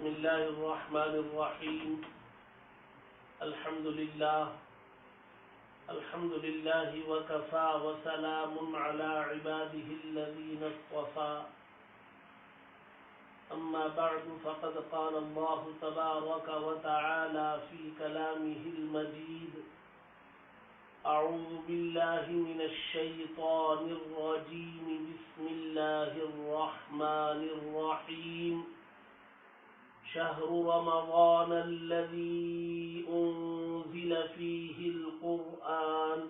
بسم الله الرحمن الرحيم. الحمد لله وكفى وسلام على عباده الذين اصطفى. أما بعد فقد قال الله تبارك وتعالى في كلامه المجيد: أعوذ بالله من الشيطان الرجيم. بسم الله الرحمن الرحيم. شهر رمضان الذي أنزل فيه القرآن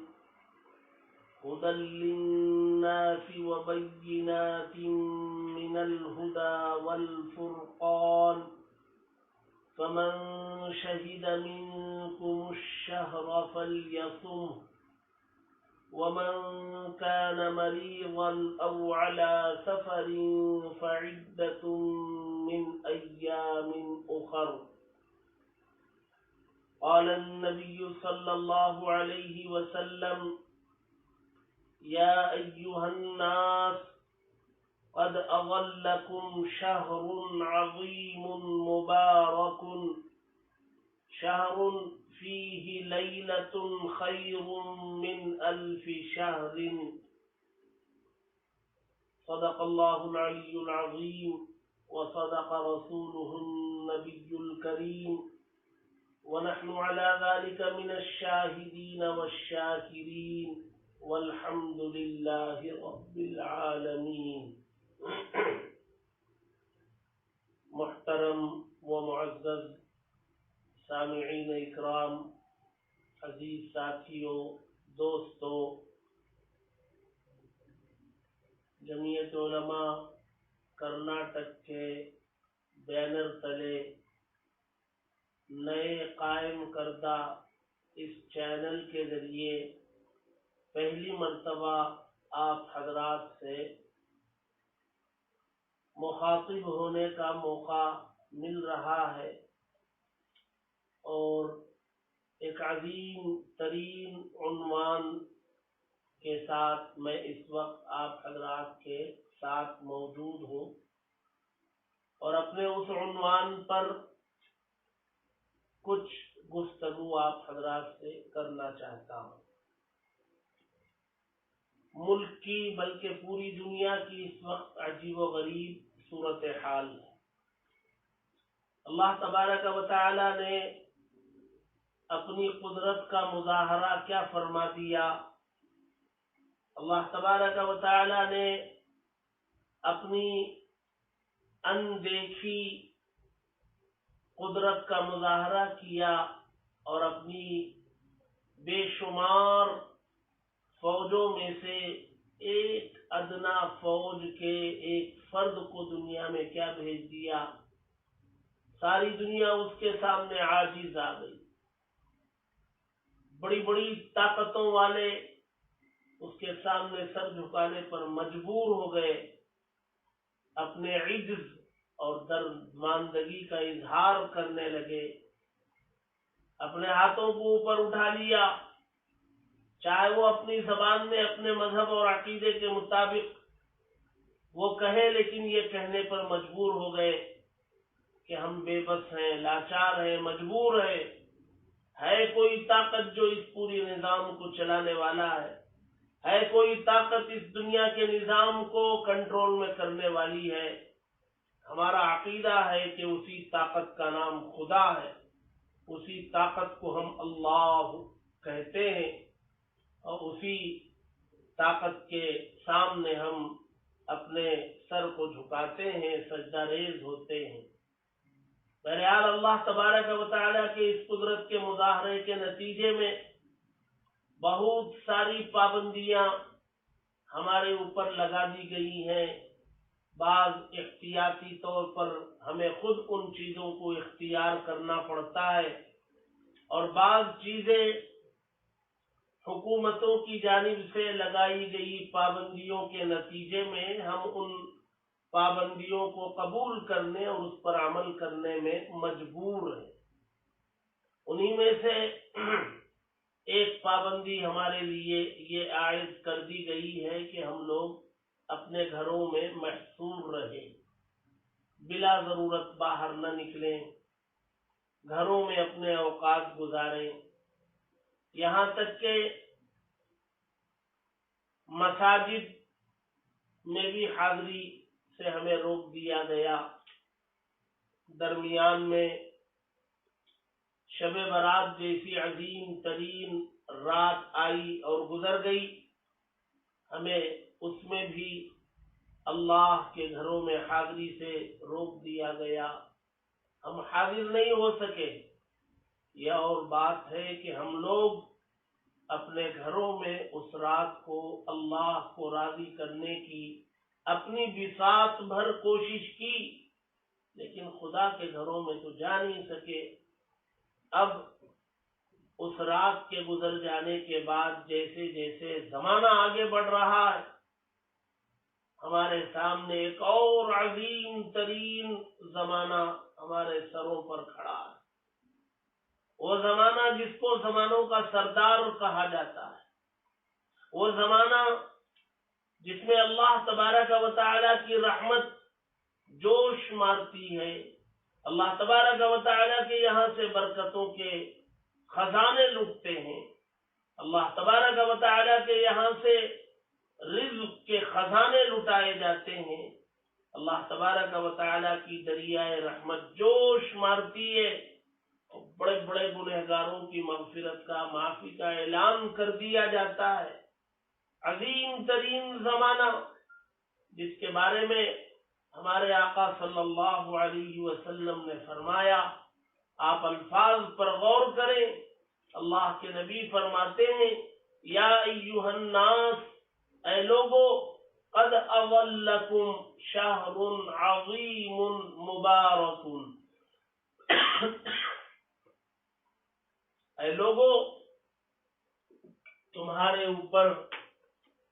هدى للناس وبينات من الهدى والفرقان فمن شهد منكم الشهر فليصمه ومن كان مريضا أو على سفر فعدة من أيام أخر. قال النبي صلى الله عليه وسلم: يا أيها الناس قد أظلكم شهر عظيم مبارك شهر فيه ليلة خير من 1000 شهر. صدق الله العلي العظيم وصدق رسوله النبي الكريم ونحن على ذلك من الشاهدين والشاكرين والحمد لله رب العالمين. محترم و معزز سامعین اکرام، عزیز ساتھیوں، دوستوں، جمعیت علماء کرناٹک کے بینر تلے نئے قائم کردہ اس چینل کے ذریعے پہلی مرتبہ آپ حضرات سے مخاطب ہونے کا موقع مل رہا ہے اور ایک عظیم ترین عنوان کے ساتھ میں اس وقت آپ حضرات کے ساتھ موجود ہوں اور اپنے اس عنوان پر کچھ گفتگو آپ حضرات سے کرنا چاہتا ہوں. ملک کی بلکہ پوری دنیا کی اس وقت عجیب و غریب صورتحال ہے. اللہ تبارک و تعالی نے اپنی قدرت کا مظاہرہ کیا فرما دیا. اللہ تبارک و تعالی نے اپنی اندیکھی قدرت کا مظاہرہ کیا اور اپنی بے شمار فوجوں میں سے ایک ادنا فوج کے ایک فرد کو دنیا میں کیا بھیج دیا. ساری دنیا اس کے سامنے عاجز آ گئی. بڑی بڑی طاقتوں والے اس کے سامنے سر جھکانے پر مجبور ہو گئے، اپنے عجز اور درماندگی کا اظہار کرنے لگے، اپنے ہاتھوں کو اوپر اٹھا لیا، چاہے وہ اپنی زبان میں اپنے مذہب اور عقیدے کے مطابق وہ کہے، لیکن یہ کہنے پر مجبور ہو گئے کہ ہم بے بس ہیں، لاچار ہیں، مجبور ہیں. ہے کوئی طاقت جو اس پوری نظام کو چلانے والا ہے کوئی طاقت اس دنیا کے نظام کو کنٹرول میں کرنے والی ہے. ہمارا عقیدہ ہے کہ اسی طاقت کا نام خدا ہے، اسی طاقت کو ہم اللہ کہتے ہیں اور اسی طاقت کے سامنے ہم اپنے سر کو جھکاتے ہیں، سجدہ ریز ہوتے ہیں. بہرحال اللہ تبارک و تعالیٰ کے اس قدرت کے مظاہرے کے نتیجے میں بہت ساری پابندیاں ہمارے اوپر لگا دی گئی ہیں. بعض احتیاطی طور پر ہمیں خود ان چیزوں کو اختیار کرنا پڑتا ہے اور بعض چیزیں حکومتوں کی جانب سے لگائی گئی پابندیوں کے نتیجے میں ہم ان پابندیوں کو قبول کرنے اور اس پر عمل کرنے میں مجبور ہیں. انہی میں سے ایک پابندی ہمارے لیے یہ عائد کر دی گئی ہے کہ ہم لوگ اپنے گھروں میں محصور رہیں. بلا ضرورت باہر نہ نکلیں، گھروں میں اپنے اوقات گزاریں، یہاں تک کہ مساجد میں بھی حاضری سے ہمیں روک دیا گیا۔ درمیان میں شب برات جیسی عظیم ترین رات آئی اور گزر گئی، ہمیں اس میں بھی اللہ کے گھروں میں حاضری سے روک دیا گیا، ہم حاضر نہیں ہو سکے۔ یہ اور بات ہے کہ ہم لوگ اپنے گھروں میں اس رات کو اللہ کو راضی کرنے کی اپنی بساط بھر کوشش کی، لیکن خدا کے گھروں میں تو جا نہیں سکے۔ اب اس رات کے گزر جانے کے بعد جیسے جیسے زمانہ آگے بڑھ رہا ہے، ہمارے سامنے ایک اور عظیم ترین زمانہ ہمارے سروں پر کھڑا ہے، وہ زمانہ جس کو زمانوں کا سردار کہا جاتا ہے، وہ زمانہ جس میں اللہ تبارک و تعالی کی رحمت جوش مارتی ہے، اللہ تبارک و تعالی کے یہاں سے برکتوں کے خزانے لٹتے ہیں، اللہ تبارک و تعالی کے یہاں سے رزق کے خزانے لٹائے جاتے ہیں، اللہ تبارک و تعالی کی دریائے رحمت جوش مارتی ہے، بڑے بڑے گنہگاروں کی مغفرت کا، معافی کا اعلان کر دیا جاتا ہے۔ عظیم ترین زمانہ جس کے بارے میں ہمارے آقا صلی اللہ علیہ وسلم نے فرمایا، آپ الفاظ پر غور کریں، اللہ کے نبی فرماتے ہیں، یا ایھا الناس، اے لوگو، قد اظلکم شہر عظیم مبارک، اے لوگو، تمہارے اوپر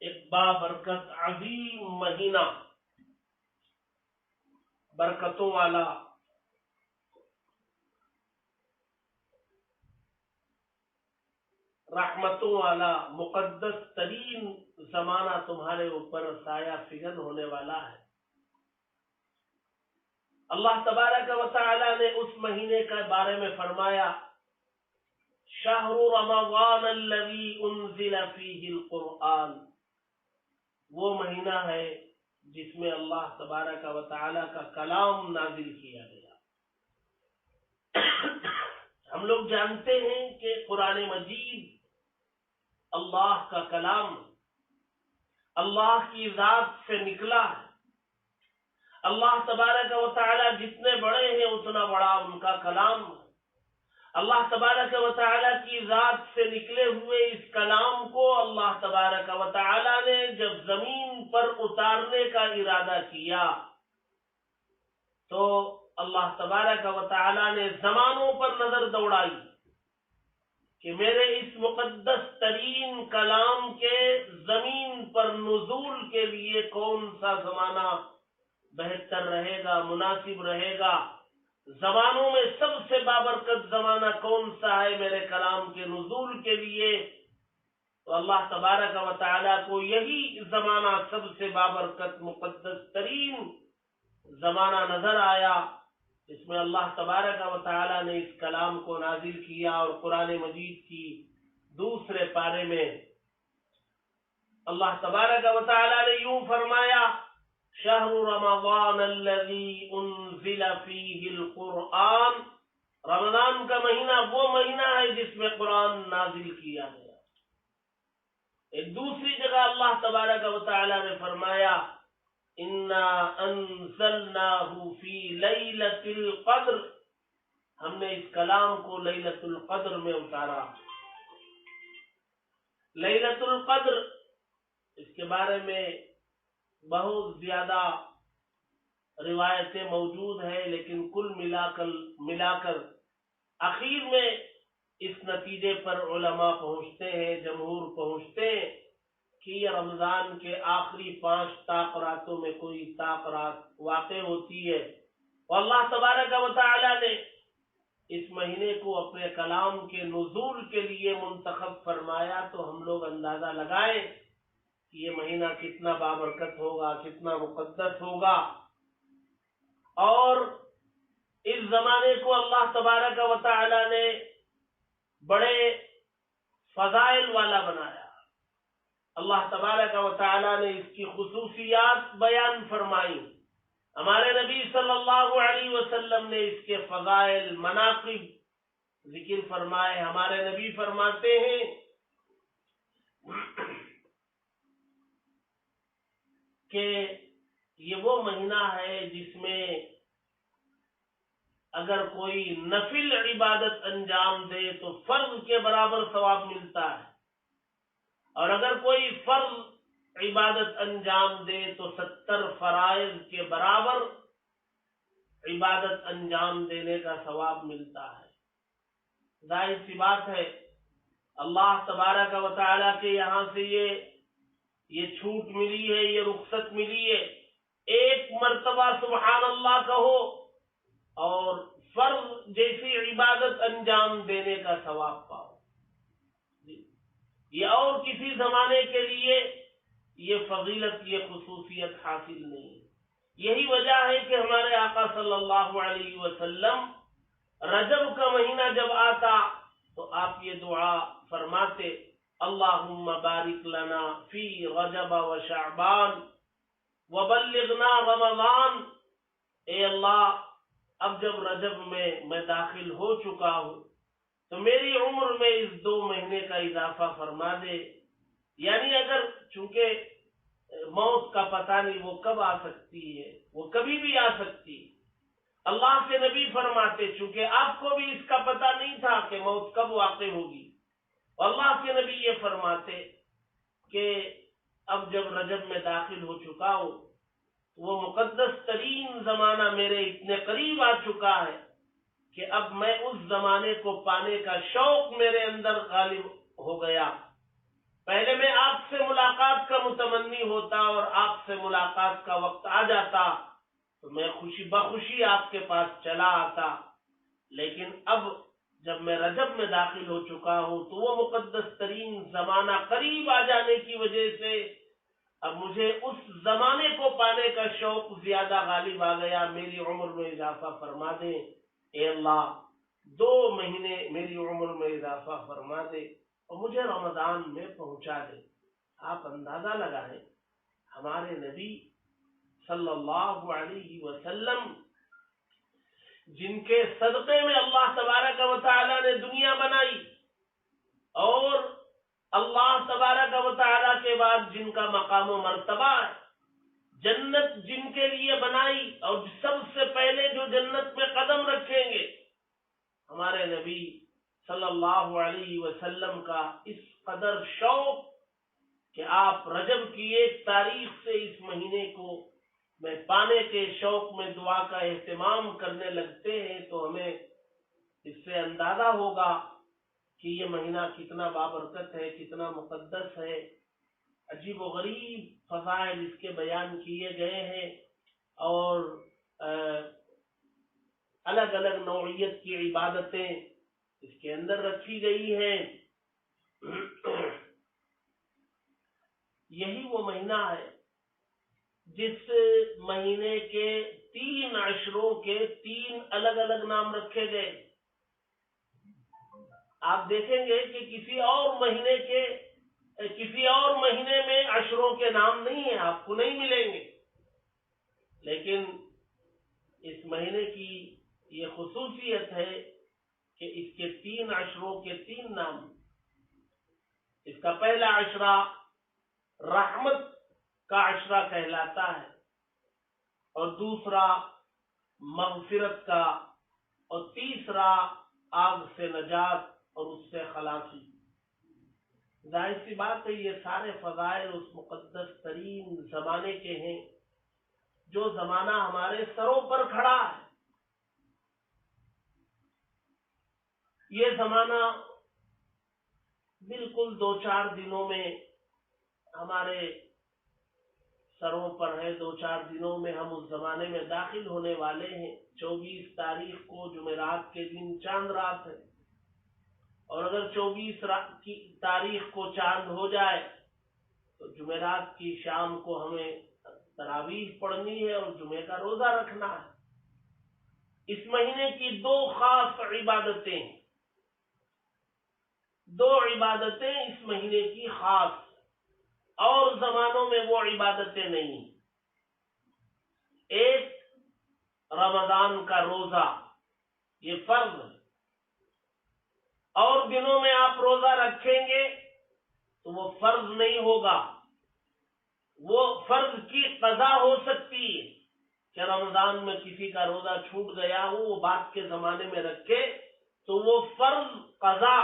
ایک بابرکت عظیم مہینہ، برکتوں والا، رحمتوں والا، مقدس ترین زمانہ تمہارے اوپر سایہ فگن ہونے والا ہے۔ اللہ تبارک و تعالی نے اس مہینے کے بارے میں فرمایا، شہر رمضان الذی انزل فیہ القرآن، وہ مہینہ ہے جس میں اللہ تبارک و تعالی کا کلام نازل کیا گیا۔ ہم لوگ جانتے ہیں کہ قرآن مجید اللہ کا کلام، اللہ کی ذات سے نکلا ہے۔ اللہ تبارک و تعالی جتنے بڑے ہیں اتنا بڑا ان کا کلام ہے۔ اللہ تبارک و تعالی کی ذات سے نکلے ہوئے اس کلام کو اللہ تبارک و تعالی نے جب زمین پر اتارنے کا ارادہ کیا تو اللہ تبارک و تعالی نے زمانوں پر نظر دوڑائی کہ میرے اس مقدس ترین کلام کے زمین پر نزول کے لیے کون سا زمانہ بہتر رہے گا، مناسب رہے گا، زمانوں میں سب سے بابرکت زمانہ کون سا ہے میرے کلام کے نزول کے لیے، تو اللہ تبارک و تعالیٰ کو یہی زمانہ سب سے بابرکت مقدس ترین زمانہ نظر آیا، اس میں اللہ تبارک و تعالیٰ نے اس کلام کو نازل کیا۔ اور قرآن مجید کی دوسرے پارے میں اللہ تبارک و تعالیٰ نے یوں فرمایا، شہر رمضان الذی انزل فیہ القرآن، رمضان کا مہینہ وہ مہینہ ہے جس میں قرآن نازل کیا گیا۔ ایک دوسری جگہ اللہ تبارک و تعالیٰ نے فرمایا، انا انزلناہ فی لیلۃ القدر، ہم نے اس کلام کو لیلۃ القدر میں اتارا۔ لیلۃ القدر، اس کے بارے میں بہت زیادہ روایتیں موجود ہیں، لیکن کل ملا کر اخیر میں اس نتیجے پر علماء پہنچتے ہیں، جمہور پہنچتے ہیں کہ یہ رمضان کے آخری 5 طاق راتوں میں کوئی طاق رات واقع ہوتی ہے، اور اللہ تبارک و تعالی نے اس مہینے کو اپنے کلام کے نزول کے لیے منتخب فرمایا، تو ہم لوگ اندازہ لگائیں کہ یہ مہینہ کتنا بابرکت ہوگا، کتنا مقدس ہوگا۔ اور اس زمانے کو اللہ تبارک و تعالی نے بڑے فضائل والا بنایا. اللہ تبارک و تعالی نے اس کی خصوصیات بیان فرمائی. ہمارے نبی صلی اللہ علیہ وسلم نے اس کے فضائل مناقب ذکر فرمائے. ہمارے نبی فرماتے ہیں کہ یہ وہ مہینہ ہے جس میں اگر کوئی نفل عبادت انجام دے تو فرض کے برابر ثواب ملتا ہے، اور اگر کوئی فرض عبادت انجام دے تو 70 فرائض کے برابر عبادت انجام دینے کا ثواب ملتا ہے. ظاہر سی بات ہے اللہ تبارک و تعالیٰ کے یہاں سے یہ چھوٹ ملی ہے، یہ رخصت ملی ہے. ایک مرتبہ سبحان اللہ کہو اور فرض جیسی عبادت انجام دینے کا ثواب پاؤ. یہ اور کسی زمانے کے لیے یہ فضیلت، یہ خصوصیت حاصل نہیں. یہی وجہ ہے کہ ہمارے آقا صلی اللہ علیہ وسلم رجب کا مہینہ جب آتا تو آپ یہ دعا فرماتے: اللہم بارک لنا فی رجب و شعبان وبلغنا رمضان. اے اللہ، اب جب رجب میں داخل ہو چکا ہوں تو میری عمر میں اس 2 مہینے کا اضافہ فرما دے. یعنی اگر چونکہ موت کا پتہ نہیں وہ کب آ سکتی ہے، وہ کبھی بھی آ سکتی. اللہ کے نبی فرماتے چونکہ آپ کو بھی اس کا پتہ نہیں تھا کہ موت کب واقع ہوگی، اللہ کے نبی یہ فرماتے کہ اب جب رجب میں داخل ہو چکا ہو تو وہ مقدس ترین زمانہ میرے اتنے قریب آ چکا ہے کہ اب میں اس زمانے کو پانے کا شوق میرے اندر غالب ہو گیا. پہلے میں آپ سے ملاقات کا متمنی ہوتا اور آپ سے ملاقات کا وقت آ جاتا تو میں خوشی بخوشی آپ کے پاس چلا آتا، لیکن اب جب میں رجب میں داخل ہو چکا ہوں تو وہ مقدس ترین زمانہ قریب آ جانے کی وجہ سے اب مجھے اس زمانے کو پانے کا شوق زیادہ غالب آ گیا. میری عمر میں اضافہ فرما دے اے اللہ، 2 مہینے میری عمر میں اضافہ فرما دے اور مجھے رمضان میں پہنچا دے. آپ اندازہ لگائیں ہمارے نبی صلی اللہ علیہ وسلم جن کے صدقے میں اللہ تبارک و تعالی نے دنیا بنائی، اور اللہ تبارک و تعالی کے بعد جن کا مقام و مرتبہ ہے، جنت جن کے لیے بنائی اور سب سے پہلے جو جنت میں قدم رکھیں گے، ہمارے نبی صلی اللہ علیہ وسلم کا اس قدر شوق کہ آپ رجب کی 1 تاریخ سے اس مہینے کو میں پانے کے شوق میں دعا کا اہتمام کرنے لگتے ہیں، تو ہمیں اس سے اندازہ ہوگا کہ یہ مہینہ کتنا بابرکت ہے، کتنا مقدس ہے. عجیب و غریب فضائل اس کے بیان کیے گئے ہیں اور الگ الگ نوعیت کی عبادتیں اس کے اندر رکھی گئی ہیں. یہی وہ مہینہ ہے جس مہینے کے 3 عشروں کے 3 الگ الگ نام رکھے گئے. آپ دیکھیں گے کہ کسی اور مہینے میں عشروں کے نام نہیں ہیں، آپ کو نہیں ملیں گے، لیکن اس مہینے کی یہ خصوصیت ہے کہ اس کے 3 عشروں کے 3 نام. اس کا پہلا عشرہ رحمت کا عشرہ کہلاتا ہے، اور دوسرا مغفرت کا، اور تیسرا آگ سے نجات اور اس سے خلاصی. ظاہر سی بات ہے یہ سارے فضائل اس مقدس ترین زمانے کے ہیں جو زمانہ ہمارے سروں پر کھڑا ہے. یہ زمانہ بالکل 2-4 دنوں میں ہمارے سروں پر ہے. 2-4 دنوں میں ہم اس زمانے میں داخل ہونے والے ہیں. 24 تاریخ کو جمعرات کے دن چاند رات ہے، اور اگر 24 تاریخ کو چاند ہو جائے تو جمعرات کی شام کو ہمیں تراویح پڑھنی ہے اور جمعے کا روزہ رکھنا ہے. اس مہینے کی دو خاص عبادتیں، دو عبادتیں اس مہینے کی خاص، اور زمانوں میں وہ عبادتیں نہیں۔ ایک رمضان کا روزہ، یہ فرض، اور دنوں میں آپ روزہ رکھیں گے تو وہ فرض نہیں ہوگا، وہ فرض کی قضا ہو سکتی ہے کہ رمضان میں کسی کا روزہ چھوٹ گیا ہو، وہ بعد کے زمانے میں رکھے تو وہ فرض قضا،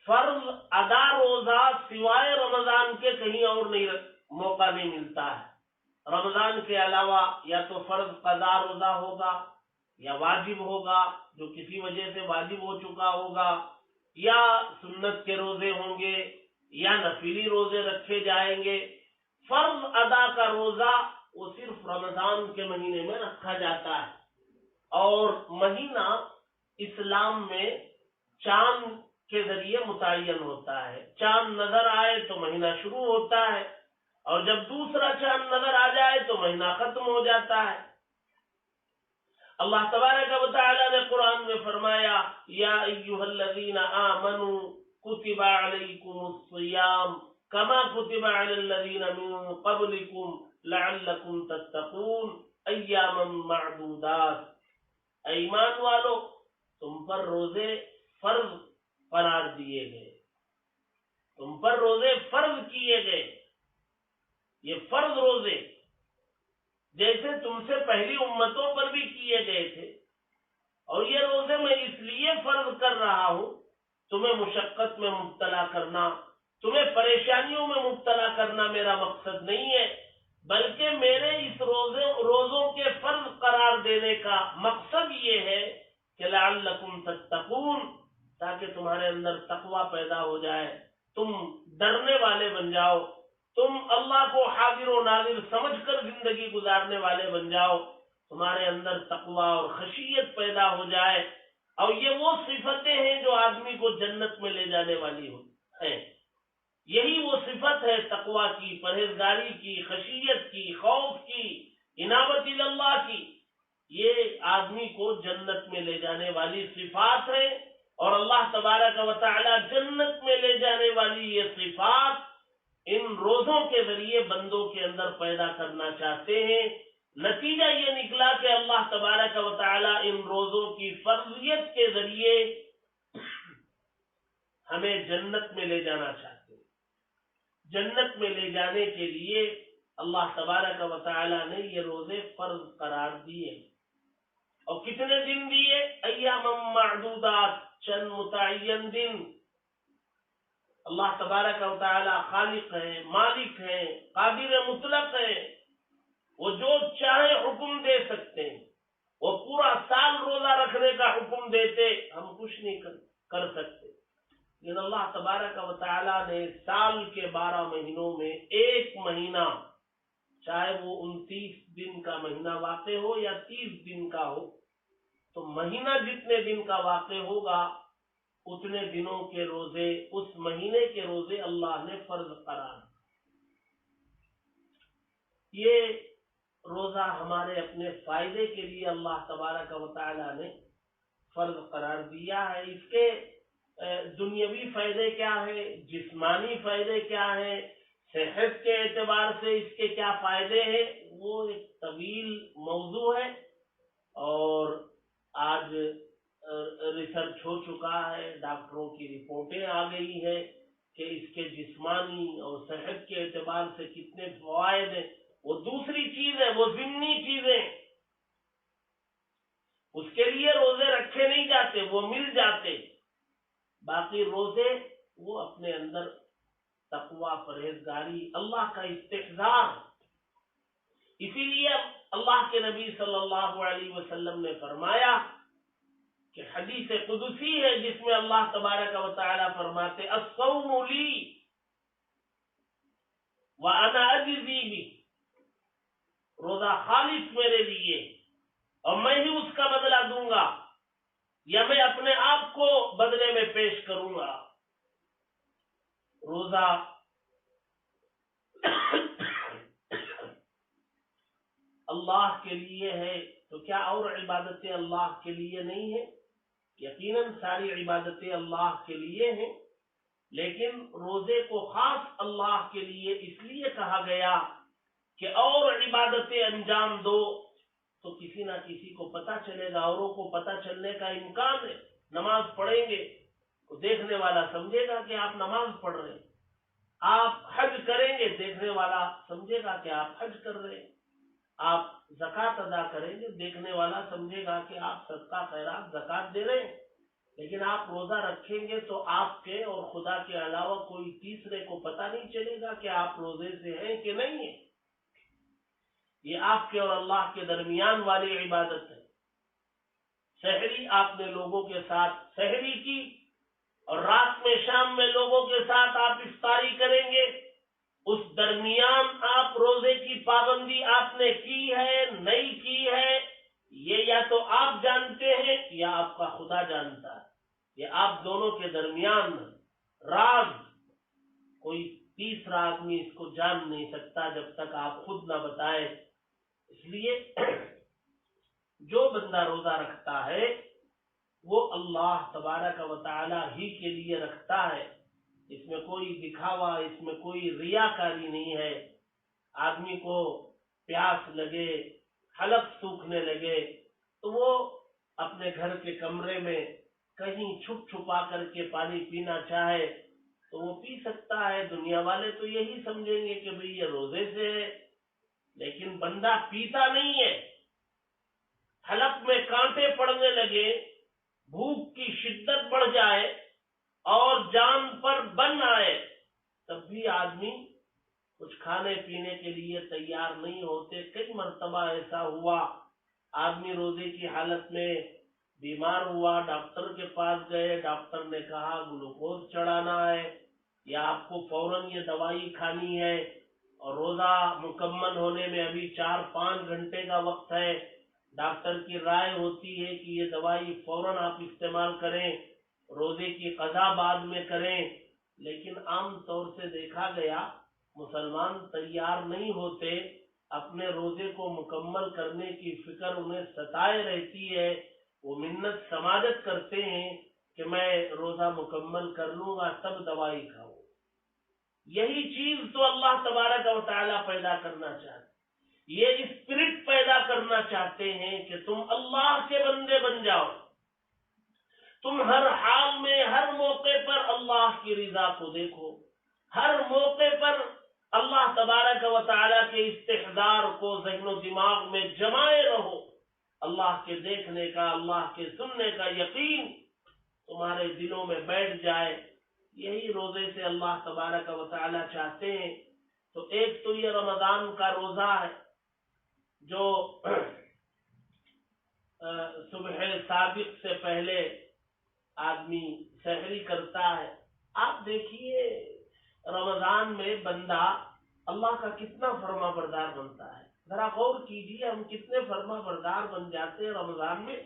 فرض ادا روزہ سوائے رمضان کے کہیں اور نہیں موقع نہیں ملتا ہے۔ رمضان کے علاوہ یا تو فرض قضا روزہ ہوگا یا واجب ہوگا جو کسی وجہ سے واجب ہو چکا ہوگا، یا سنت کے روزے ہوں گے یا نفلی روزے رکھے جائیں گے۔ فرض ادا کا روزہ وہ صرف رمضان کے مہینے میں رکھا جاتا ہے، اور مہینہ اسلام میں چاند کے ذریعے متعین ہوتا ہے۔ چاند نظر آئے تو مہینہ شروع ہوتا ہے، اور جب دوسرا چاند نظر آ جائے تو مہینہ ختم ہو جاتا ہے۔ اللہ تبارک و تعالی نے قرآن میں فرمایا، یا ایھا الذین آمنوا کتب علیکم الصیام کما کتب علی الذین من قبلکم لعلکم تتقون ایاما معدودات۔ اے ایمان والو، تم پر روزے فرض قرار دیے گئے، تم پر روزے فرض کیے گئے، یہ فرض روزے جیسے تم سے پہلی امتوں پر بھی کیے گئے تھے، اور یہ روزے میں اس لیے فرض کر رہا ہوں تمہیں مشقت میں مبتلا کرنا، تمہیں پریشانیوں میں مبتلا کرنا میرا مقصد نہیں ہے، بلکہ میرے اس روزوں کے فرض قرار دینے کا مقصد یہ ہے کہ لعلکم تتقون، تاکہ تمہارے اندر تقوی پیدا ہو جائے، تم ڈرنے والے بن جاؤ، تم اللہ کو حاضر و ناظر سمجھ کر زندگی گزارنے والے بن جاؤ، تمہارے اندر تقوی اور خشیت پیدا ہو جائے۔ اور یہ وہ صفتیں ہیں جو آدمی کو جنت میں لے جانے والی ہیں، یہی وہ صفت ہے تقوی کی، پرہیزگاری کی، خشیت کی، خوف کی، انابت اللہ کی، یہ آدمی کو جنت میں لے جانے والی صفات ہے، اور اللہ تبارک و تعالی جنت میں لے جانے والی یہ صفات ان روزوں کے ذریعے بندوں کے اندر پیدا کرنا چاہتے ہیں۔ نتیجہ یہ نکلا کہ اللہ تبارک و تعالی ان روزوں کی فرضیت کے ذریعے ہمیں جنت میں لے جانا چاہتے ہیں۔ جنت میں لے جانے کے لیے اللہ تبارک و تعالی نے یہ روزے فرض قرار دیے، اور کتنے دن دیے؟ ایام معدودات، چند متعین دن۔ اللہ تبارک و تعالی خالق ہے، مالک ہے، قادر مطلق ہے، وہ جو چاہے حکم دے سکتے ہیں، وہ پورا سال روزہ رکھنے کا حکم دیتے، ہم کچھ نہیں کر سکتے، لیکن اللہ تبارک و تعالی نے سال کے 12 مہینوں میں ایک مہینہ، چاہے وہ 29 دن کا مہینہ واقع ہو یا 30 دن کا ہو، تو مہینہ جتنے دن کا واقع ہوگا اتنے دنوں کے روزے، اس مہینے کے روزے اللہ نے فرض قرار۔ یہ روزہ ہمارے اپنے فائدے کے لیے اللہ تبارک و تعالی نے فرض قرار دیا ہے۔ اس کے دنیاوی فائدے کیا ہے، جسمانی فائدے کیا ہے، صحت کے اعتبار سے اس کے کیا فائدے ہیں، وہ ایک طویل موضوع ہے، اور آج ریسرچ ہو چکا ہے، ڈاکٹروں کی رپورٹیں آ گئی ہیں کہ اس کے جسمانی اور صحت کے اعتبار سے کتنے فوائد ہیں۔ وہ دوسری چیز ہے، وہ ضمنی چیزیں، اس کے لیے روزے رکھے نہیں جاتے، وہ مل جاتے، باقی روزے وہ اپنے اندر تقوی، پرہیزگاری، اللہ کا استحضار۔ اسی لیے اللہ کے نبی صلی اللہ علیہ وسلم نے فرمایا کہ حدیث قدسی ہے جس میں اللہ تبارک و تعالی فرماتے الصوم لی وانا اجزی بہ، روزہ خالص میرے لیے اور میں ہی اس کا بدلہ دوں گا، یا میں اپنے آپ کو بدلے میں پیش کروں گا۔ روزہ اللہ کے لیے ہے تو کیا اور عبادتیں اللہ کے لیے نہیں ہیں؟ یقیناً ساری عبادتیں اللہ کے لیے ہیں، لیکن روزے کو خاص اللہ کے لیے اس لیے کہا گیا کہ اور عبادتیں انجام دو تو کسی نہ کسی کو پتہ چلے گا، اوروں کو پتہ چلنے کا امکان ہے۔ نماز پڑھیں گے تو دیکھنے والا سمجھے گا کہ آپ نماز پڑھ رہے ہیں، آپ حج کریں گے دیکھنے والا سمجھے گا کہ آپ حج کر رہے ہیں، آپ زکوٰۃ ادا کریں گے دیکھنے والا سمجھے گا کہ آپ صدقہ خیرات زکوٰۃ دے رہے ہیں۔ لیکن آپ روزہ رکھیں گے تو آپ کے اور خدا کے علاوہ کوئی تیسرے کو پتہ نہیں چلے گا کہ آپ روزے سے ہیں کہ نہیں ہیں۔ یہ آپ کے اور اللہ کے درمیان والی عبادت ہے۔ سحری آپ نے لوگوں کے ساتھ سحری کی اور رات میں شام میں لوگوں کے ساتھ آپ افطاری کریں گے، اس درمیان آپ روزے کی پابندی آپ نے کی ہے نہیں کی ہے، یہ یا تو آپ جانتے ہیں یا آپ کا خدا جانتا ہے، یہ آپ دونوں کے درمیان راز، کوئی تیسرا آدمی اس کو جان نہیں سکتا جب تک آپ خود نہ بتائیں۔ اس لیے جو بندہ روزہ رکھتا ہے وہ اللہ تبارک و تعالی ہی کے لیے رکھتا ہے، اس میں کوئی دکھاوا، اس میں کوئی ریاکاری نہیں ہے۔ آدمی کو پیاس لگے، حلق سوکھنے لگے تو وہ اپنے گھر کے کمرے میں کہیں چھپ چھپا کر کے پانی پینا چاہے تو وہ پی سکتا ہے، دنیا والے تو یہی سمجھیں گے کہ بھئی یہ روزے سے ہے، لیکن بندہ پیتا نہیں ہے، حلق میں کانٹے پڑنے لگے، بھوک کی شدت بڑھ جائے اور جان پر بن آئے تب بھی آدمی کچھ کھانے پینے کے لیے تیار نہیں ہوتے۔ کئی مرتبہ ایسا ہوا، آدمی روزے کی حالت میں بیمار ہوا، ڈاکٹر کے پاس گئے، ڈاکٹر نے کہا گلوکوز چڑھانا ہے یا آپ کو فوراً یہ دوائی کھانی ہے اور روزہ مکمل ہونے میں ابھی 4-5 گھنٹے کا وقت ہے، ڈاکٹر کی رائے ہوتی ہے کہ یہ دوائی فوراً آپ استعمال کریں، روزے کی قضا بعد میں کریں، لیکن عام طور سے دیکھا گیا مسلمان تیار نہیں ہوتے، اپنے روزے کو مکمل کرنے کی فکر انہیں ستائے رہتی ہے، وہ منت سماجت کرتے ہیں کہ میں روزہ مکمل کر لوں گا تب دوائی کھاؤں۔ یہی چیز تو اللہ تبارک و تعالیٰ پیدا کرنا چاہتے، یہ اسپرٹ پیدا کرنا چاہتے ہیں کہ تم اللہ کے بندے بن جاؤ، تم ہر حال میں ہر موقع پر اللہ کی رضا کو دیکھو، ہر موقع پر اللہ تبارک و تعالیٰ کے استحضار کو ذہن و دماغ میں جمائے رہو، اللہ کے دیکھنے کا، اللہ کے سننے کا یقین تمہارے دلوں میں بیٹھ جائے۔ یہی روزے سے اللہ تبارک و تعالیٰ چاہتے ہیں۔ تو ایک تو یہ رمضان کا روزہ ہے جو صبح صادق سے پہلے آدمی سحری کرتا ہے۔ آپ دیکھیے رمضان میں بندہ اللہ کا کتنا فرما بردار بنتا ہے، ذرا غور کیجیے ہم کتنے فرما بردار بن جاتے ہیں رمضان میں۔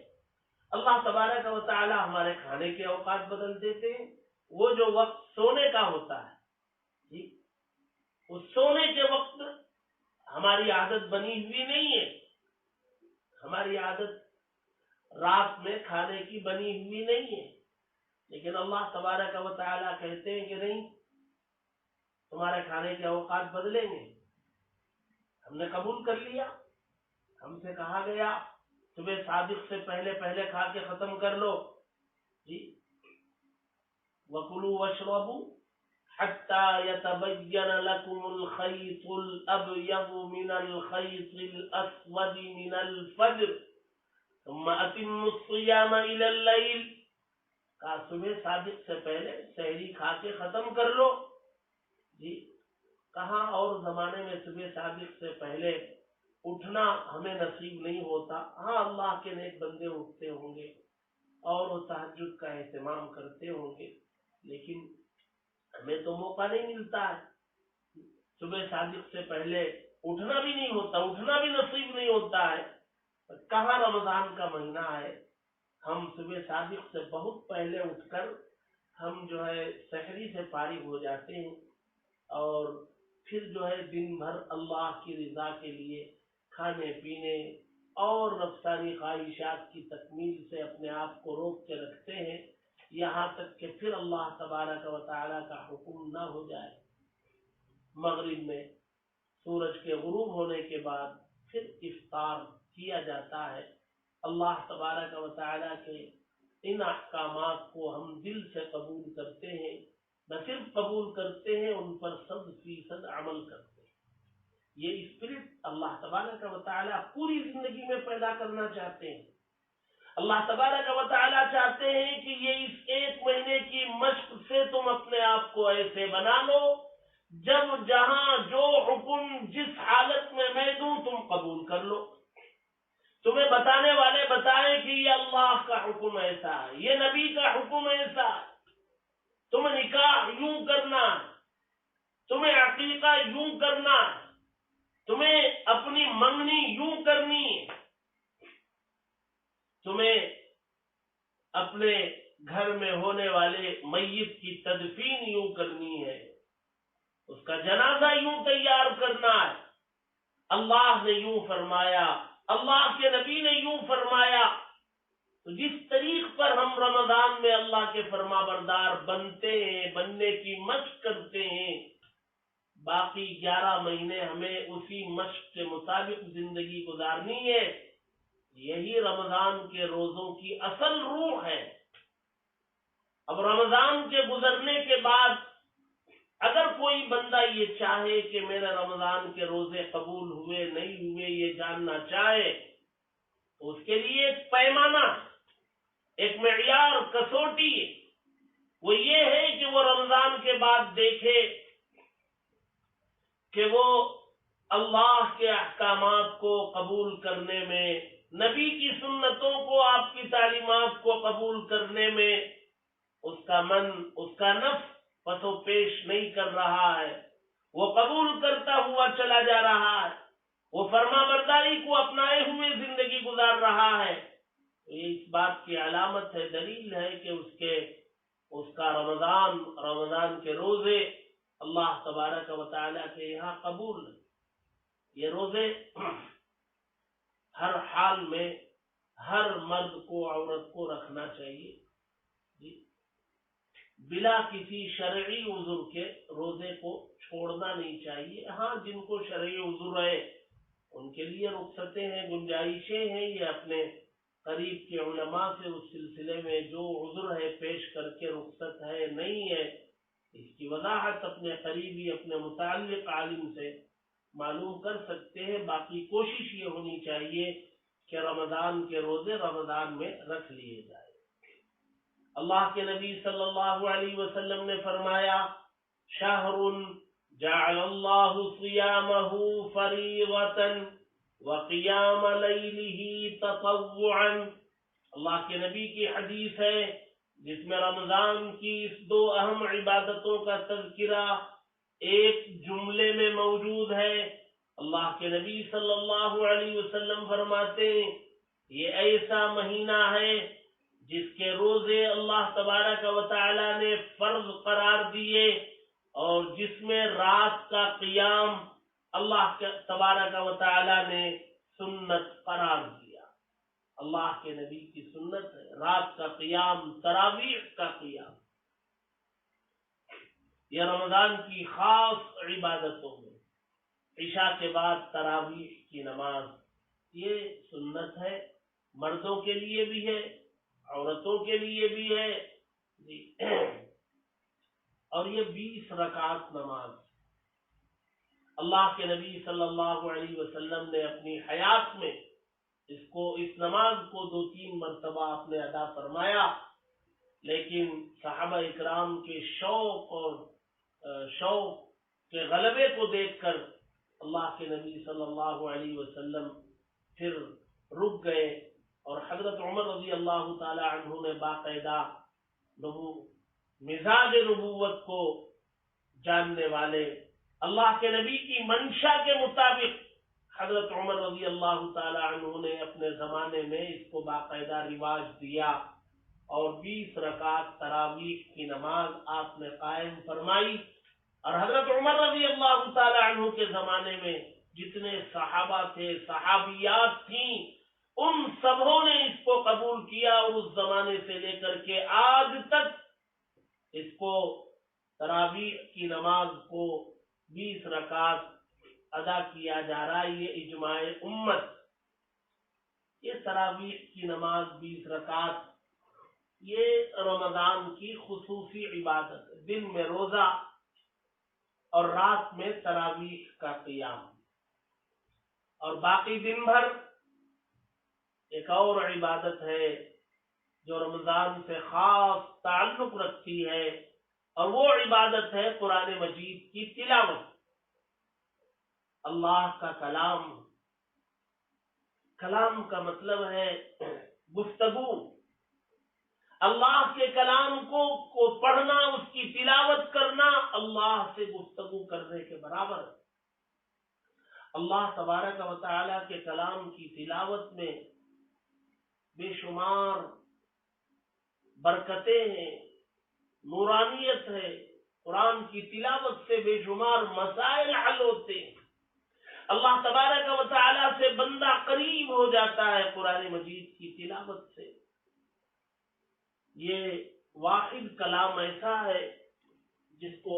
اللہ تبارک و تعالی ہمارے کھانے کے اوقات بدل دیتے ہیں، وہ جو وقت سونے کا ہوتا ہے جی، اس سونے کے وقت ہماری عادت بنی ہوئی نہیں ہے، ہماری عادت رات میں کھانے کی بنی ہوئی نہیں ہے، لیکن اللہ تبارک و تعالیٰ کہتے ہیں کہ نہیں، تمہارے کھانے کے اوقات بدلیں گے۔ ہم نے قبول کر لیا، ہم سے کہا گیا صبح صادق سے پہلے پہلے کھا کے ختم کر لو جی، وَكُلُوا وَاشْرَبُوا حَتَّى يَتَبَيَّنَ لَكُمُ الْخَيْطُ الْأَبْيَضُ مِنَ الْخَيْطِ الْأَسْوَدِ مِنَ الْفَجْرِ ثُمَّ أَتِمُّوا الصِّيَامَ إِلَى اللَّيْلِ، کہا صبح صادق سے پہلے سحری کھا کے ختم کر لو جی۔ کہاں اور زمانے میں صبح صادق سے پہلے اٹھنا ہمیں نصیب نہیں ہوتا، ہاں اللہ کے نیک بندے اٹھتے ہوں گے اور وہ تہجد کا اہتمام کرتے ہوں گے، لیکن ہمیں تو موقع نہیں ملتا ہے، صبح صادق سے پہلے اٹھنا بھی نہیں ہوتا، اٹھنا بھی نصیب نہیں ہوتا ہے۔ کہاں رمضان کا مہینہ ہے، ہم صبح صادق سے بہت پہلے اٹھ کر ہم جو ہے سحری سے فارغ ہو جاتے ہیں اور پھر جو ہے دن بھر اللہ کی رضا کے لیے کھانے پینے اور نفسانی خواہشات کی تکمیل سے اپنے آپ کو روک کے رکھتے ہیں یہاں تک کہ پھر اللہ تبارک و تعالیٰ کا حکم نہ ہو جائے. مغرب میں سورج کے غروب ہونے کے بعد پھر افطار کیا جاتا ہے. اللہ تبارک و تعالیٰ کے ان احکامات کو ہم دل سے قبول کرتے ہیں، نہ صرف قبول کرتے ہیں، ان پر 100% عمل کرتے ہیں. یہ اسپرٹ اللہ تبارک و تعالیٰ پوری زندگی میں پیدا کرنا چاہتے ہیں. اللہ تبارک و تعالیٰ چاہتے ہیں کہ یہ اس 1 مہینے کی مشق سے تم اپنے آپ کو ایسے بنا لو جب جہاں جو حکم جس حالت میں دوں تم قبول کر لو. تمہیں بتانے والے بتائیں کہ یہ اللہ کا حکم ایسا ہے، یہ نبی کا حکم ایسا ہے، تمہیں نکاح یوں کرنا ہے، تمہیں عقیقہ یوں کرنا ہے، تمہیں اپنی منگنی یوں کرنی ہے، تمہیں اپنے گھر میں ہونے والے میت کی تدفین یوں کرنی ہے، اس کا جنازہ یوں تیار کرنا ہے. اللہ نے یوں فرمایا، اللہ کے نبی نے یوں فرمایا. تو جس طریق پر ہم رمضان میں اللہ کے فرما بردار بنتے ہیں، بننے کی مشق کرتے ہیں، باقی 11 مہینے ہمیں اسی مشق کے مطابق زندگی گزارنی ہے. یہی رمضان کے روزوں کی اصل روح ہے. اب رمضان کے گزرنے کے بعد اگر کوئی بندہ یہ چاہے کہ میرے رمضان کے روزے قبول ہوئے نہیں ہوئے یہ جاننا چاہے تو اس کے لیے ایک پیمانہ، ایک معیار، کسوٹی وہ یہ ہے کہ وہ رمضان کے بعد دیکھے کہ وہ اللہ کے احکامات کو قبول کرنے میں، نبی کی سنتوں کو، آپ کی تعلیمات کو قبول کرنے میں اس کا من، اس کا نفس پسو پیش نہیں کر رہا ہے، وہ قبول کرتا ہوا چلا جا رہا ہے، وہ فرما برداری کو اپنائے ہوئے زندگی گزار رہا ہے. یہ اس بات کی علامت ہے، دلیل ہے کہ اس کا رمضان کے روزے اللہ تبارک و تعالیٰ کے یہاں قبول. یہ روزے ہر حال میں ہر مرد کو، عورت کو رکھنا چاہیے جی، بلا کسی شرعی عذر کے روزے کو چھوڑنا نہیں چاہیے. ہاں جن کو شرعی عذر ہے ان کے لیے رخصتیں ہیں، گنجائشیں ہیں، یہ اپنے قریب کے علماء سے اس سلسلے میں جو عذر ہے پیش کر کے رخصت ہے نہیں ہے اس کی وضاحت اپنے قریبی، اپنے متعلق عالم سے معلوم کر سکتے ہیں. باقی کوشش یہ ہونی چاہیے کہ رمضان کے روزے رمضان میں رکھ لیے جائیں. اللہ کے نبی صلی اللہ علیہ وسلم نے فرمایا، شہر جعل اللہ صیامہ فریضۃ وقیام لیلہ تطوعا. اللہ کے نبی کی حدیث ہے جس میں رمضان کی اس 2 اہم عبادتوں کا تذکرہ ایک جملے میں موجود ہے. اللہ کے نبی صلی اللہ علیہ وسلم فرماتے ہیں یہ ایسا مہینہ ہے جس کے روزے اللہ تبارک و تعالی نے فرض قرار دیے اور جس میں رات کا قیام اللہ تبارک و تعالی نے سنت قرار دیا. اللہ کے نبی کی سنت ہے رات کا قیام، تراویح کا قیام. یہ رمضان کی خاص عبادتوں میں عشاء کے بعد تراویح کی نماز یہ سنت ہے، مردوں کے لیے بھی ہے، عورتوں کے لیے بھی ہے جی. اور یہ 20 رکعت نماز اللہ کے نبی صلی اللہ علیہ وسلم نے اپنی حیات میں اس نماز کو 2-3 مرتبہ آپ نے ادا فرمایا. لیکن صحابہ اکرام کے شوق کے غلبے کو دیکھ کر اللہ کے نبی صلی اللہ علیہ وسلم پھر رک گئے اور حضرت عمر رضی اللہ تعالی عنہ نے باقاعدہ مزاج نبوت کو جاننے والے اللہ کے نبی کی منشا کے مطابق حضرت عمر رضی اللہ تعالی عنہ نے اپنے زمانے میں اس کو باقاعدہ رواج دیا اور 20 رکعت تراویح کی نماز آپ نے قائم فرمائی. اور حضرت عمر رضی اللہ تعالی عنہ کے زمانے میں جتنے صحابہ تھے، صحابیات تھیں، ان سبوں نے اس کو قبول کیا، اور اس زمانے سے لے کر کے آج تک اس کو تراویح کی نماز کو 20 رکعت ادا کیا جا رہا ہے۔ یہ اجماع امت، یہ تراویح کی نماز 20 رکعت، یہ رمضان کی خصوصی عبادت ہے۔ دن میں روزہ اور رات میں تراویح کا قیام، اور باقی دن بھر ایک اور عبادت ہے جو رمضان سے خاص تعلق رکھتی ہے، اور وہ عبادت ہے قرآن مجید کی تلاوت، اللہ کا کلام۔ کلام کا مطلب ہے گفتگو، اللہ کے کلام کو پڑھنا، اس کی تلاوت کرنا اللہ سے گفتگو کرنے کے برابر ہے۔ اللہ تبارک و تعالی کے کلام کی تلاوت میں بے شمار برکتیں ہیں، نورانیت ہے۔ قرآن کی تلاوت سے بے شمار مسائل حل ہوتے ہیں، اللہ تبارک و تعالی سے بندہ قریب ہو جاتا ہے قرآن مجید کی تلاوت سے۔ یہ واحد کلام ایسا ہے جس کو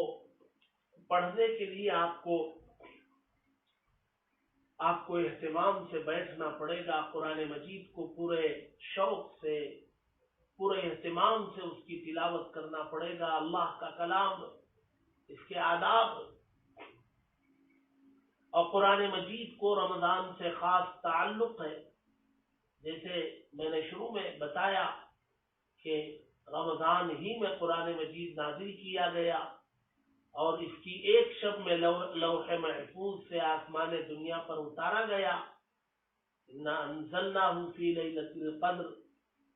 پڑھنے کے لیے آپ کو اہتمام سے بیٹھنا پڑے گا، قرآن مجید کو پورے شوق سے، پورے اہتمام سے اس کی تلاوت کرنا پڑے گا۔ اللہ کا کلام، اس کے آداب، اور قرآن مجید کو رمضان سے خاص تعلق ہے۔ جیسے میں نے شروع میں بتایا کہ رمضان ہی میں قرآن مجید نازل کیا گیا، اور اس کی ایک شب میں لوح محفوظ سے آسمان دنیا پر اتارا گیا۔ انا انزلناہ فی لیلۃ القدر۔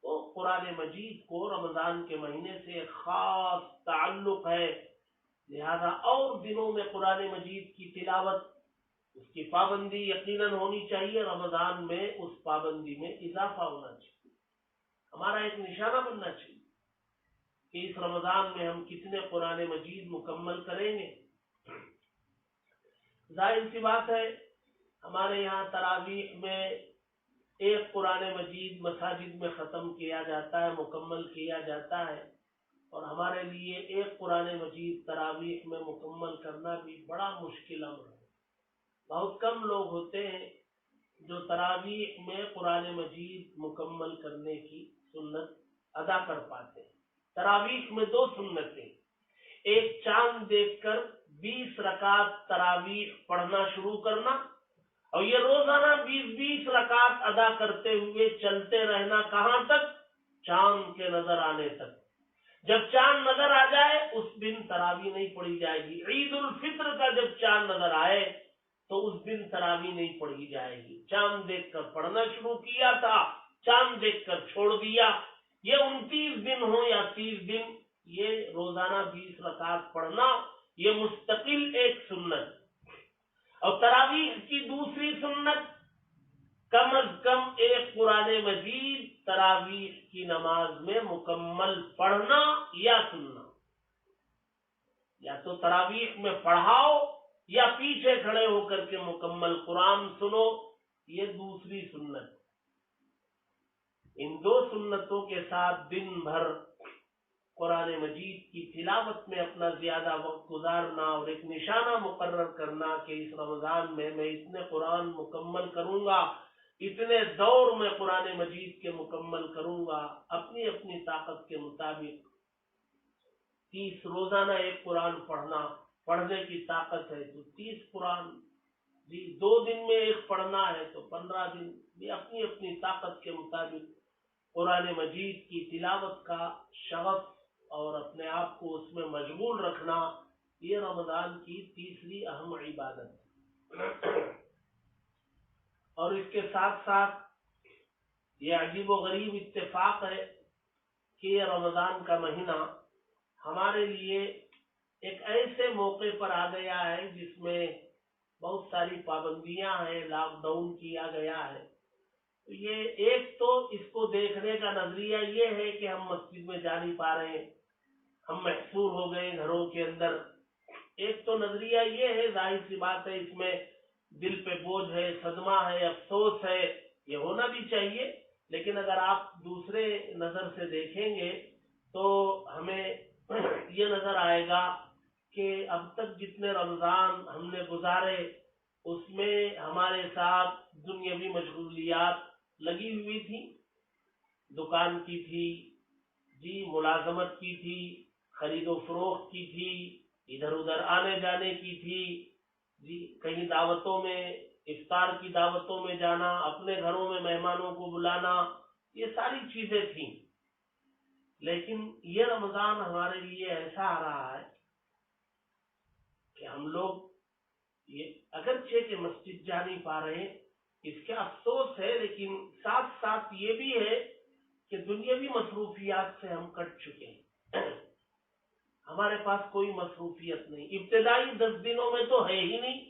تو قرآن مجید کو رمضان کے مہینے سے ایک خاص تعلق ہے، لہذا اور دنوں میں قرآن مجید کی تلاوت، اس کی پابندی یقیناً ہونی چاہیے۔ رمضان میں اس پابندی میں اضافہ ہونا چاہیے، ہمارا ایک نشانہ بننا چاہیے کہ اس رمضان میں ہم کتنے قرآن مجید مکمل کریں گے۔ ظاہر سی بات ہے، ہمارے یہاں تراویح میں ایک قرآن مجید مساجد میں ختم کیا جاتا ہے، مکمل کیا جاتا ہے، اور ہمارے لیے ایک قرآن مجید تراویح میں مکمل کرنا بھی بڑا مشکل امر ہے۔ بہت کم لوگ ہوتے ہیں جو تراویح میں قرآن مجید مکمل کرنے کی سنت ادا کر پاتے ہیں۔ تراویح میں 2 سنتیں، ایک چاند دیکھ کر 20 رکعت تراویح پڑھنا شروع کرنا، اور یہ روزانہ 20 رکعت ادا کرتے ہوئے چلتے رہنا، کہاں تک؟ چاند کے نظر آنے تک۔ جب چاند نظر آ جائے اس دن تراویح نہیں پڑھی جائے گی۔ عید الفطر کا جب چاند نظر آئے تو اس دن تراویح نہیں پڑھی جائے گی۔ چاند دیکھ کر پڑھنا شروع کیا تھا، چاند دیکھ کر چھوڑ دیا، یہ 29 دن ہو یا 30 دن، یہ روزانہ 20 رکعت پڑھنا، یہ مستقل ایک سنت۔ اور تراویح کی دوسری سنت، کم از کم ایک قرآن مجید تراویح کی نماز میں مکمل پڑھنا یا سننا۔ یا تو تراویح میں پڑھاؤ یا پیچھے کھڑے ہو کر کے مکمل قرآن سنو، یہ دوسری سنت۔ ان 2 سنتوں کے ساتھ دن بھر قرآن مجید کی تلاوت میں اپنا زیادہ وقت گزارنا، اور ایک نشانہ مقرر کرنا کہ اس رمضان میں اتنے قرآن مکمل کروں گا، اتنے دور میں قرآن مجید کے مکمل کروں گا، اپنی اپنی طاقت کے مطابق 30 روزانہ ایک قرآن پڑھنے کی طاقت ہے تو 30 قرآن، 2 دن میں ایک پڑھنا ہے تو 15 دن، بھی اپنی اپنی طاقت کے مطابق قرآن مجید کی تلاوت کا شغف اور اپنے آپ کو اس میں مشغول رکھنا، یہ رمضان کی تیسری اہم عبادت ہے۔ اور اس کے ساتھ ساتھ یہ عجیب و غریب اتفاق ہے کہ یہ رمضان کا مہینہ ہمارے لیے ایک ایسے موقع پر آ گیا ہے جس میں بہت ساری پابندیاں ہیں، لاک ڈاؤن کیا گیا ہے۔ تو یہ ایک تو اس کو دیکھنے کا نظریہ یہ ہے کہ ہم مسجد میں جا نہیں پا رہے ہیں، ہم محصور ہو گئے گھروں کے اندر۔ ایک تو نظریہ یہ ہے، ظاہر سی بات ہے اس میں دل پہ بوجھ ہے، صدمہ ہے، افسوس ہے، یہ ہونا بھی چاہیے، لیکن اگر آپ دوسرے نظر سے دیکھیں گے تو ہمیں یہ نظر آئے گا کہ اب تک جتنے رمضان ہم نے گزارے اس میں ہمارے ساتھ دنیاوی مشغولیات لگی ہوئی تھی، دکان کی تھی، جی ملازمت کی تھی، خرید و فروخت کی تھی، ادھر ادھر آنے جانے کی تھی، جی کہیں دعوتوں میں، افطار کی دعوتوں میں جانا، اپنے گھروں میں مہمانوں کو بلانا، یہ ساری چیزیں تھیں۔ لیکن یہ رمضان ہمارے لیے ایسا آ رہا ہے کہ ہم لوگ یہ اگرچہ کہ مسجد جا نہیں پا رہے، اس کا افسوس ہے، لیکن ساتھ ساتھ یہ بھی ہے کہ دنیاوی مصروفیات سے ہم کٹ چکے ہیں، ہمارے پاس کوئی مصروفیت نہیں۔ ابتدائی 10 دنوں میں تو ہے ہی نہیں،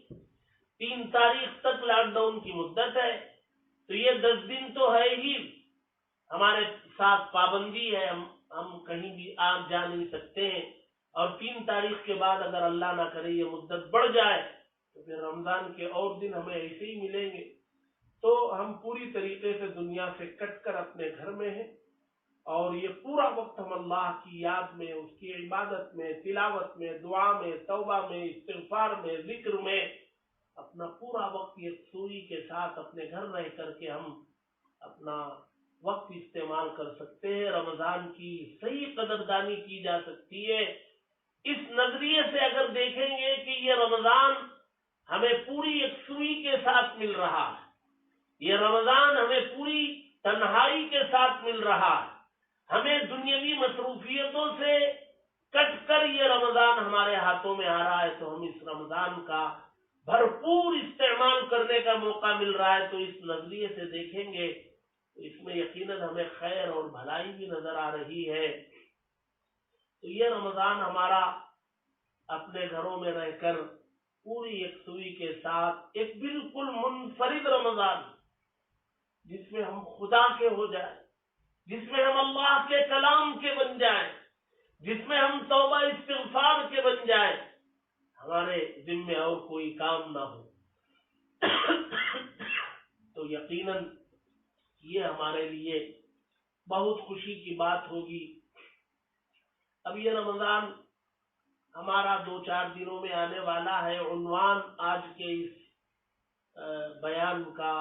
3 تاریخ تک لاک ڈاؤن کی مدت ہے، تو یہ 10 دن تو ہے ہی، ہمارے ساتھ پابندی ہے، ہم کہیں بھی آ جا نہیں سکتے ہیں، اور 3 تاریخ کے بعد اگر اللہ نہ کرے یہ مدت بڑھ جائے تو پھر رمضان کے اور دن ہمیں ایسے ہی ملیں گے۔ تو ہم پوری طریقے سے دنیا سے کٹ کر اپنے گھر میں ہیں، اور یہ پورا وقت ہم اللہ کی یاد میں، اس کی عبادت میں، تلاوت میں، دعا میں، توبہ میں، استغفار میں، ذکر میں اپنا پورا وقت یکسوئی کے ساتھ اپنے گھر رہ کر کے ہم اپنا وقت استعمال کر سکتے ہیں، رمضان کی صحیح قدردانی کی جا سکتی ہے۔ اس نظریے سے اگر دیکھیں گے کہ یہ رمضان ہمیں پوری یکسوئی کے ساتھ مل رہا ہے، یہ رمضان ہمیں پوری تنہائی کے ساتھ مل رہا ہے، ہمیں دنیاوی مصروفیتوں سے کٹ کر یہ رمضان ہمارے ہاتھوں میں آ رہا ہے، تو ہم اس رمضان کا بھرپور استعمال کرنے کا موقع مل رہا ہے، تو اس نظریے سے دیکھیں گے تو اس میں یقیناً ہمیں خیر اور بھلائی بھی نظر آ رہی ہے۔ تو یہ رمضان ہمارا اپنے گھروں میں رہ کر پوری یکسوئی کے ساتھ ایک بالکل منفرد رمضان، جس میں ہم خدا کے ہو جائیں، جس میں ہم اللہ کے کلام کے بن جائیں، جس میں ہم توبہ استغفار کے بن جائیں، ہمارے ذمے اور کوئی کام نہ ہو، تو یقیناً یہ ہمارے لیے بہت خوشی کی بات ہوگی۔ اب یہ رمضان ہمارا 2-4 دنوں میں آنے والا ہے۔ عنوان آج کے اس بیان کا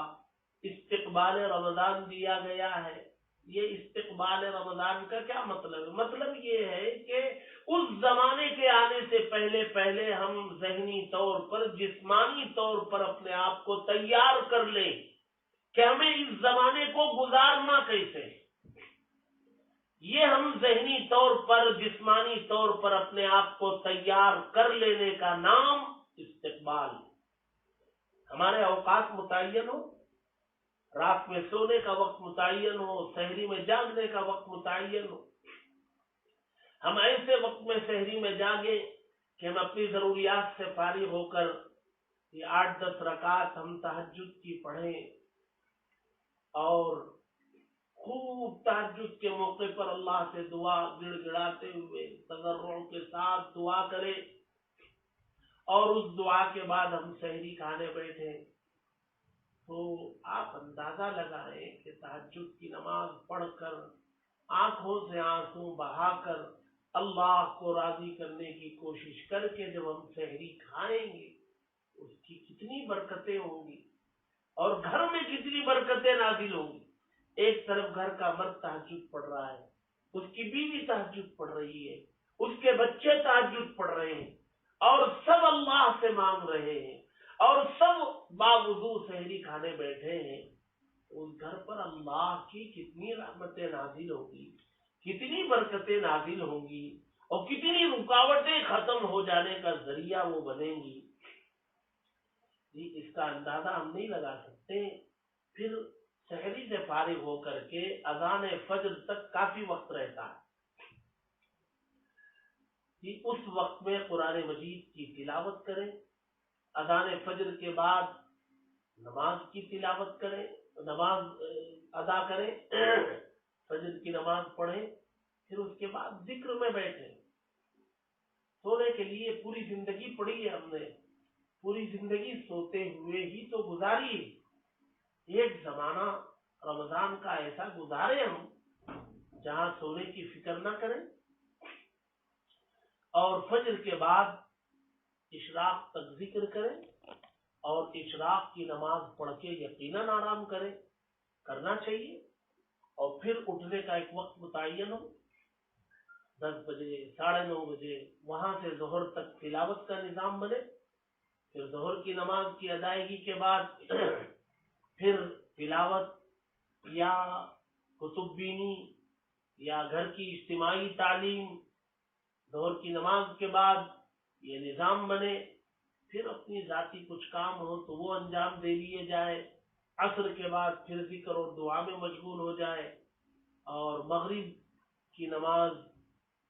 استقبال رمضان دیا گیا ہے۔ یہ استقبال رمضان کا کیا مطلب ہے؟ مطلب یہ ہے کہ اس زمانے کے آنے سے پہلے ہم ذہنی طور پر، جسمانی طور پر اپنے آپ کو تیار کر لیں کہ ہمیں اس زمانے کو گزارنا کیسے، یہ ہم ذہنی طور پر، جسمانی طور پر اپنے آپ کو تیار کر لینے کا نام استقبال۔ ہمارے اوقات متعین ہو، رات میں سونے کا وقت متعین ہو، سحری میں جاگنے کا وقت متعین ہو، ہم ایسے وقت میں سحری میں جاگیں کہ ہم اپنی ضروریات سے فارغ ہو کر یہ 8-10 رکعت ہم تہجد کی پڑھیں، اور خوب تہجد کے موقع پر اللہ سے دعا گڑ گڑاتے ہوئے تضرع کے ساتھ دعا کریں، اور اس دعا کے بعد ہم سحری کھانے بیٹھے، تو آپ اندازہ لگائیں کہ تہجد کی نماز پڑھ کر، آنکھوں سے آنسو بہا کر، اللہ کو راضی کرنے کی کوشش کر کے جب ہم سحری کھائیں گے، اس کی کتنی برکتیں ہوں گی، اور گھر میں کتنی برکتیں نازل ہوں گی۔ ایک طرف گھر کا مرد تہجد پڑھ رہا ہے، اس کی بیوی تہجد پڑھ رہی ہے، اس کے بچے تہجد پڑھ رہے ہیں، اور سب اللہ سے مانگ رہے ہیں، اور سب باوضو سحری کھانے بیٹھے ہیں، اس گھر پر اللہ کی کتنی رحمتیں نازل ہوگی، کتنی برکتیں نازل ہوں گی، اور کتنی رکاوٹیں ختم ہو جانے کا ذریعہ وہ بنیں گی، اس کا اندازہ ہم نہیں لگا سکتے۔ پھر سحری سے فارغ ہو کر کے اذان فجر تک کافی وقت رہتا ہے، اس وقت میں قرآن مجید کی تلاوت کریں، اذان فجر کے بعد نماز کی تلاوت کریں، نماز ادا کریں، فجر کی نماز پڑھیں، پھر اس کے بعد ذکر میں بیٹھیں۔ سونے کے لیے پوری زندگی پڑھی ہے ہم نے، پوری زندگی سوتے ہوئے ہی تو گزاری. ایک زمانہ رمضان کا ایسا گزارے ہم جہاں سونے کی فکر نہ کریں اور فجر کے بعد اشراق تک ذکر کریں اور اشراق کی نماز پڑھ کے یقیناً آرام کریں. کرنا چاہیے. اور پھر اٹھنے کا ایک وقت متعین ہو, 10 بجے 9:30 بجے, وہاں سے ظہر تک تلاوت کا نظام بنے. پھر ظہر کی نماز کی ادائیگی کے بعد پھر تلاوت یا کتب بینی یا گھر کی اجتماعی تعلیم. ظہر کی نماز کے بعد یہ نظام بنے. پھر اپنی ذاتی کچھ کام ہو تو وہ انجام دے لیے جائے. عصر کے بعد پھر ذکر اور دعا میں مشغول ہو جائے. اور مغرب کی نماز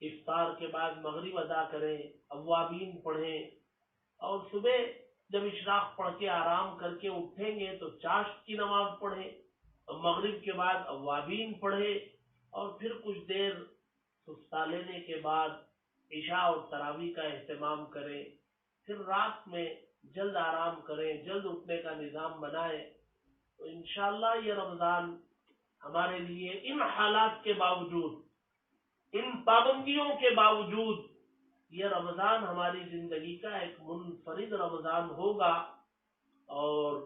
افطار کے بعد مغرب ادا کریں, اوابین پڑھیں. اور صبح جب اشراق پڑھ کے آرام کر کے اٹھیں گے تو چاشت کی نماز پڑھیں. اور مغرب کے بعد اوابین پڑھیں. اور پھر کچھ دیر سستا لینے کے بعد عشاء اور تراویح کا اہتمام کریں. پھر رات میں جلد آرام کریں, جلد اٹھنے کا نظام بنائیں. تو انشاءاللہ یہ رمضان ہمارے لیے ان حالات کے باوجود, ان پابندیوں کے باوجود, یہ رمضان ہماری زندگی کا ایک منفرد رمضان ہوگا. اور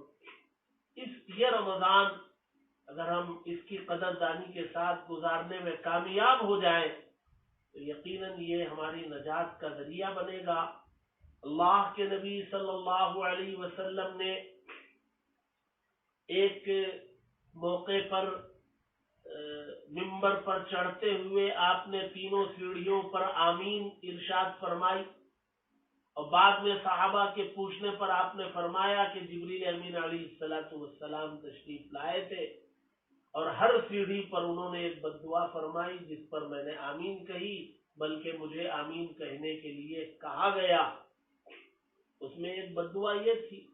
یہ رمضان اگر ہم اس کی قدردانی کے ساتھ گزارنے میں کامیاب ہو جائیں تو یقیناً یہ ہماری نجات کا ذریعہ بنے گا. اللہ کے نبی صلی اللہ علیہ وسلم نے ایک موقع پر ممبر پر چڑھتے ہوئے آپ نے تینوں سیڑھیوں پر آمین ارشاد فرمائی. اور بعد میں صحابہ کے پوچھنے پر آپ نے فرمایا کہ جبریل امین علیہ السلام تشریف لائے تھے اور ہر سیڑھی پر انہوں نے ایک بددعا فرمائی جس پر میں نے آمین کہی, بلکہ مجھے آمین کہنے کے لیے کہا گیا. اس میں ایک بددعا یہ تھی,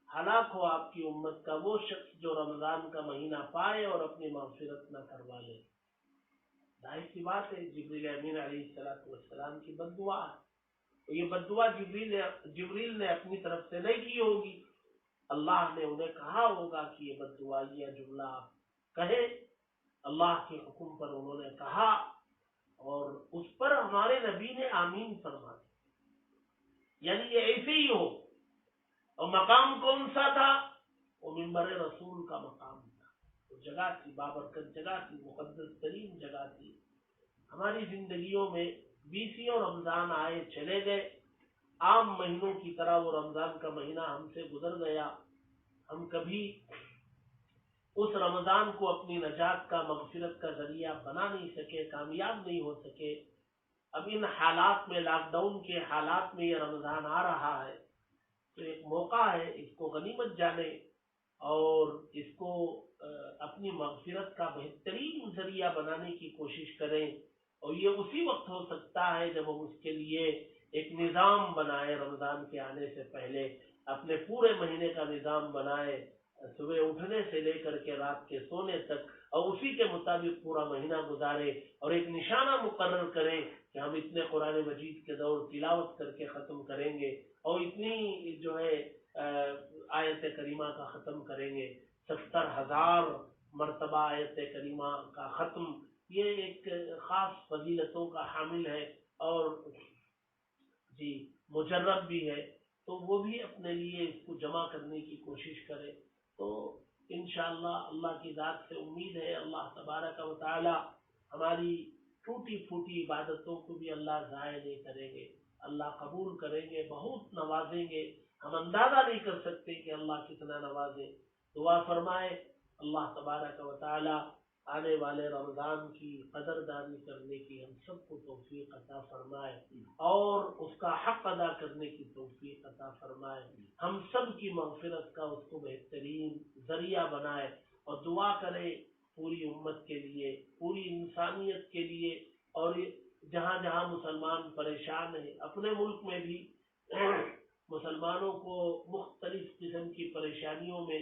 ہلاک ہو آپ کی امت کا وہ شخص جو رمضان کا مہینہ پائے اور اپنی مغفرت نہ کروا لے. ظاہر سی بات ہے جبریل امین علیہ السلام کی بددعا ہے. تو یہ بددعا جبریل نے اپنی طرف سے نہیں کی ہوگی, اللہ نے انہیں کہا ہوگا کہ یہ بددعا یا جملہ آپ کہیں. اللہ کے حکم پر انہوں نے کہا اور اس پر ہمارے نبی نے آمین فرما دی. یعنی یہ ایسے ہی ہو. اور مقام کون سا تھا؟ وہ منبر رسول کا مقام تھا. وہ جگہ تھی, بابرکت جگہ تھی, مقدس ترین جگہ تھی. ہماری زندگیوں میں 20 رمضان آئے چلے گئے, عام مہینوں کی طرح وہ رمضان کا مہینہ ہم سے گزر گیا. ہم کبھی اس رمضان کو اپنی نجات کا, مغفرت کا ذریعہ بنا نہیں سکے, کامیاب نہیں ہو سکے. اب ان حالات میں, لاک ڈاؤن کے حالات میں یہ رمضان آ رہا ہے تو ایک موقع ہے, اس کو غنیمت جانے اور اس کو اپنی مغفرت کا بہترین ذریعہ بنانے کی کوشش کریں. اور یہ اسی وقت ہو سکتا ہے جب ہم اس کے لیے ایک نظام بنائے. رمضان کے آنے سے پہلے اپنے پورے مہینے کا نظام بنائے, صبح اٹھنے سے لے کر کے رات کے سونے تک, اور اسی کے مطابق پورا مہینہ گزارے. اور ایک نشانہ مقرر کریں کہ ہم اتنے قرآن مجید کے دور تلاوت کر کے ختم کریں گے اور اتنی جو ہے آیت کریمہ کا ختم کریں گے. 70,000 مرتبہ آیت کریمہ کا ختم, یہ ایک خاص فضیلتوں کا حامل ہے اور جی مجرب بھی ہے. تو وہ بھی اپنے لیے اس کو جمع کرنے کی کوشش کرے. تو انشاءاللہ اللہ کی ذات سے امید ہے اللہ تبارک و تعالی ہماری ٹوٹی پھوٹی عبادتوں کو بھی اللہ ضائع نہیں کریں گے, اللہ قبول کریں گے, بہت نوازیں گے. ہم اندازہ نہیں کر سکتے کہ اللہ کتنا نوازے. دعا فرمائے اللہ تبارک و تعالی آنے والے رمضان کی قدردانی کرنے کی ہم سب کو توفیق عطا فرمائے اور اس کا حق ادا کرنے کی توفیق عطا فرمائے. ہم سب کی مغفرت کا اس کو بہترین ذریعہ بنائے. اور دعا کرے پوری امت کے لیے, پوری انسانیت کے لیے, اور جہاں جہاں مسلمان پریشان ہیں, اپنے ملک میں بھی مسلمانوں کو مختلف قسم کی پریشانیوں میں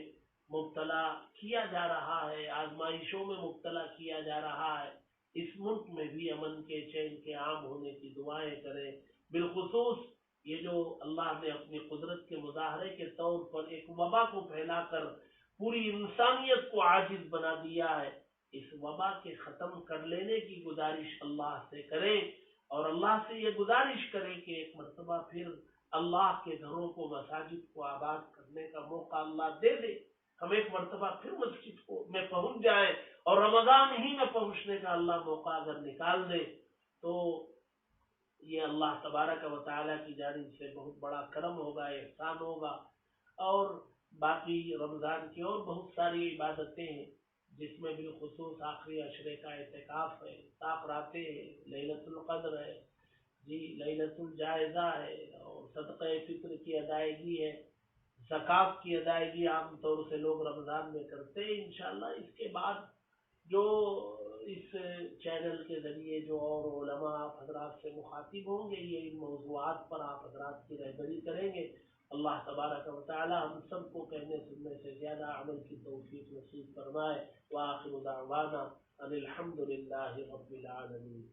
مبتلا کیا جا رہا ہے, آزمائشوں میں مبتلا کیا جا رہا ہے. اس ملک میں بھی امن کے, چین کے عام ہونے کی دعائیں کریں. بالخصوص یہ جو اللہ نے اپنی قدرت کے مظاہرے کے طور پر ایک وبا کو پھیلا کر پوری انسانیت کو عاجز بنا دیا ہے، اس وبا کے ختم کر لینے کی گزارش اللہ سے کریں، اور اللہ سے یہ گزارش کریں کہ ایک مرتبہ پھر اللہ کے گھروں کو، مساجد کو آباد کرنے کا موقع اللہ دے دے، ہم ایک مرتبہ پھر مسجد کو میں پہنچ جائیں، اور رمضان ہی میں پہنچنے کا اللہ موقع اگر نکال دے تو یہ اللہ تبارک و تعالیٰ کی جانب سے بہت بڑا کرم ہوگا، احسان ہوگا۔ اور باقی رمضان کی اور بہت ساری عبادتیں ہیں جس میں بالخصوص آخری عشرے کا اعتکاف ہے، سات راتیں ہیں، لیلۃ القدر ہے، جی لیلۃ الجائزہ ہے، اور صدقہ فطر کی ادائیگی ہے، زکوٰۃ کی ادائیگی عام طور سے لوگ رمضان میں کرتے ہیں۔ انشاءاللہ اس کے بعد جو اس چینل کے ذریعے جو اور علماء آپ حضرات سے مخاطب ہوں گے، یہ ان موضوعات پر آپ حضرات کی رہبری کریں گے۔ اللہ تبارک و تعالی ہم سب کو کہنے سننے سے زیادہ عمل کی توفیق نصیب فرمائے۔ وآخر دعوانا ان الحمد للہ رب العالمین۔